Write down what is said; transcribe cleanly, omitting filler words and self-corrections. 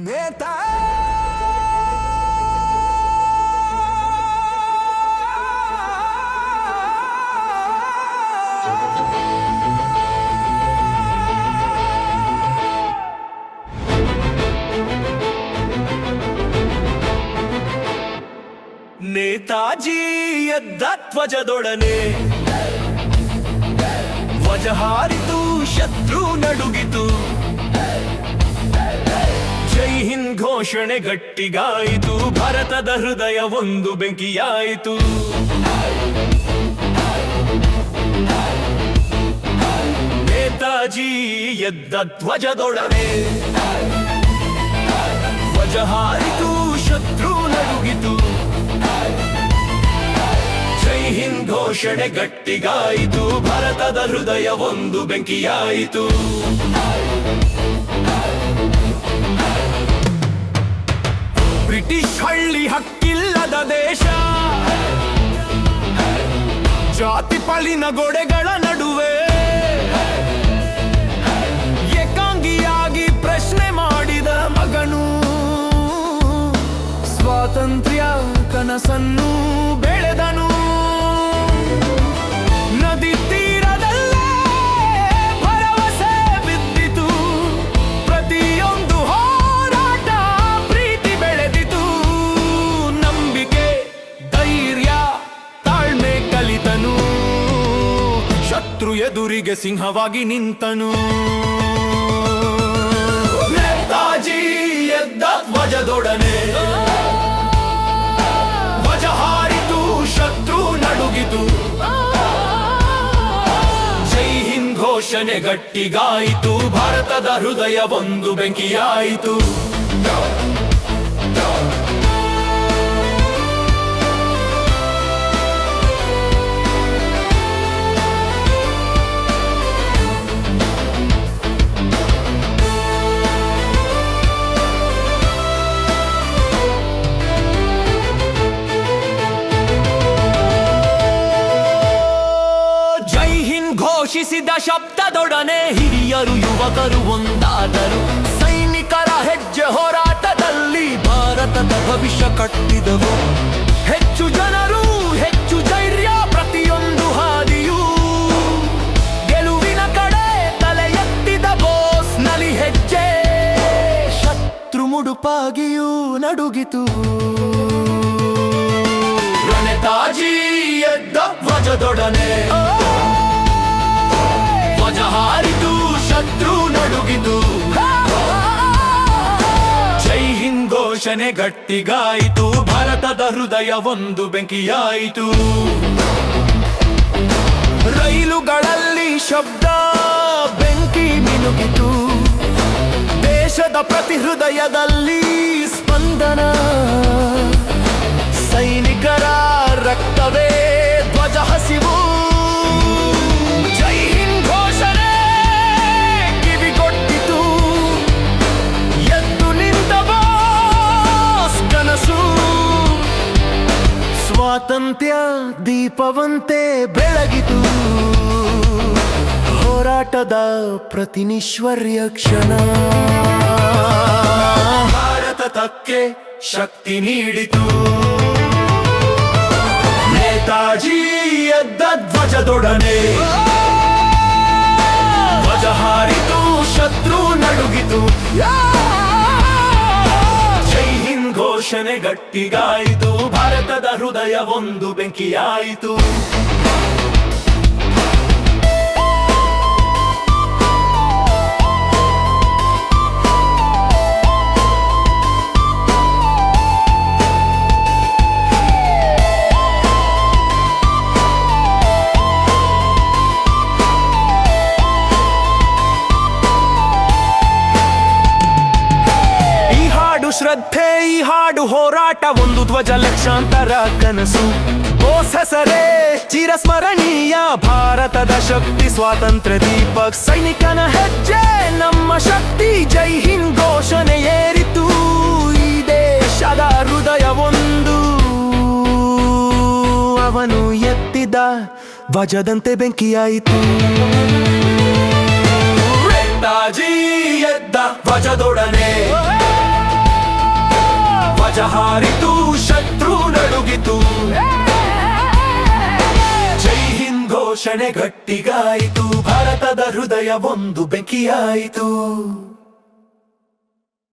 ನೇತಾ ನೇತಾಜಿ ಎದ್ದ ಧ್ವಜದೊಡನೆ ಧ್ವಜ ಹಾರಿತು, ಶತ್ರು ನಡುಗಿತು. ಜೈ ಹಿಂದ್ ಘೋಷಣೆ ಗಟ್ಟಿಗಾಯಿತು, ಭಾರತದ ಹೃದಯ ಒಂದು ಬೆಂಕಿಯಾಯಿತು. ನೇತಾಜಿ ಎದ್ದ ಧ್ವಜದೊಡನೆ ಧ್ವಜ ಹಾರಿತು, ಶತ್ರು ನಡುಗಿತು. ಜೈ ಹಿಂದ್ ಘೋಷಣೆ ಗಟ್ಟಿಗಾಯಿತು, ಭಾರತದ ಹೃದಯ ಒಂದು ಬೆಂಕಿಯಾಯಿತು. ಬ್ರಿಟಿಷ್ ಹಳ್ಳಿ ಹಕ್ಕಿಲ್ಲದ ದೇಶ, ಜಾತಿ ಪಾಲಿನ ಗೋಡೆಗಳ ನಡುವೆ ಏಕಾಂಗಿಯಾಗಿ ಪ್ರಶ್ನೆ ಮಾಡಿದ ಮಗನು, ಸ್ವಾತಂತ್ರ್ಯ ಕನಸನ್ನು ಬೆಳೆದನು. ನದಿ ತೀರದಲ್ಲೇ ಭರವಸೆ ಬಿದ್ದಿತು, ಪ್ರತಿಯೊಂದು ಹೋರಾಟ ಪ್ರೀತಿ ಬೆಳೆದಿತು. ನಂಬಿಕೆ, ಧೈರ್ಯ, ತಾಳ್ಮೆ ಕಲಿತನು, ಶತ್ರು ಎದುರಿಗೆ ಸಿಂಹವಾಗಿ ನಿಂತನು. ನೇತಾಜಿ ಎದ್ದ ಧ್ವಜದೊಡನೆ ಧ್ವಜ ಹಾರಿತು, ಶತ್ರು ನಡುಗಿತು. ಜೈ ಹಿಂದ್ ಘೋಷಣೆ ಗಟ್ಟಿಗಾಯಿತು, ಭಾರತದ ಹೃದಯ ಒಂದು ಬೆಂಕಿಯಾಯಿತು. ಘೋಷಿಸಿದ ಶಬ್ದದೊಡನೆ ಹಿರಿಯರು ಯುವಕರು ಒಂದಾದರು. ಸೈನಿಕರ ಹೆಜ್ಜೆ ಹೋರಾಟದಲ್ಲಿ ಭಾರತದ ಭವಿಷ್ಯ ಕಟ್ಟಿದವು. ಹೆಚ್ಚು ಜನರು, ಹೆಚ್ಚು ಧೈರ್ಯ, ಪ್ರತಿಯೊಂದು ಹಾದಿಯೂ ಗೆಲುವಿನ ಕಡೆ ತಲೆ ಎತ್ತಿದ ಬೋಸ್ ನಲಿ ಹೆಜ್ಜೆ. ಶತ್ರು ಮುಡುಪಾಗಿಯೂ ನಡುಗಿತು. ನೇತಾಜಿ ಎದ್ದ ಧ್ವಜದೊಡನೆ ಧ್ವಜ ಹಾರಿತು, ಶತ್ರು ನಡುಗಿತು. ಜೈ ಹಿಂದ್ ಘೋಷಣೆ ಗಟ್ಟಿಗಾಯಿತು, ಭಾರತದ ಹೃದಯ ಒಂದು ಬೆಂಕಿಯಾಯಿತು. ರೈಲುಗಳಲ್ಲಿ ಶಬ್ದ, ಬೆಂಕಿ ಮಿನುಗಿತು. ದೇಶದ ಪ್ರತಿ ಹೃದಯದಲ್ಲಿ ಸ್ಪಂದನ. ಸೈನಿಕರ ರಕ್ತವೇ ಧ್ವಜ ಹಸಿವು. ಸ್ವಾತಂತ್ರ್ಯ ದೀಪವಂತೆ ಬೆಳಗಿತು. ಹೋರಾಟದ ಪ್ರತಿನಿಶ್ವರ್ಯ ಕ್ಷಣ ಭಾರತಕ್ಕೆ ಶಕ್ತಿ ನೀಡಿತು. ನೇತಾಜಿ ಎದ್ದ ಧ್ವಜದೊಡನೆ ಧ್ವಜ ಹಾರಿತು, ಶತ್ರು ನಡುಗಿತು. ಜೈ ಹಿಂದ್ ಘೋಷಣೆ ಗಟ್ಟಿಗಾಯಿತು, ಭಾರತದ ಹೃದಯ ಒಂದು ಬೆಂಕಿಯಾಯಿತು. ಶ್ರದ್ಧೆ, ಈ ಹಾಡು ಹೋರಾಟ, ಒಂದು ಧ್ವಜ ಲಕ್ಷಾಂತರ ಕನಸು. ಬೋಸ್ ಹೆಸರೇ ಚಿರಸ್ಮರಣೀಯ, ಭಾರತದ ಶಕ್ತಿ ಸ್ವಾತಂತ್ರ್ಯ ದೀಪ. ಸೈನಿಕನ ಹೆಜ್ಜೆ ನಮ್ಮ ಶಕ್ತಿ, ಜೈ ಹಿಂದ್ ಘೋಷಣೆ ಏರಿತು. ಈ ದೇಶದ ಹೃದಯ ಒಂದು, ಅವನು ಎತ್ತಿದ ಧ್ವಜದಂತೆ ಬೆಂಕಿಯಾಯಿತು. ನೇತಾಜಿ ಎದ್ದ ಧ್ವಜದೊಡನೆ ಹಾರಿತು ಶತ್ರು ನಡುಗಿತು ಜೈ ಹಿಂದ್ ಘೋಷಣೆ ಗಟ್ಟಿಗಾಯಿತು ಭಾರತದ ಹೃದಯ ಒಂದು ಬೆಂಕಿಯಾಯಿತು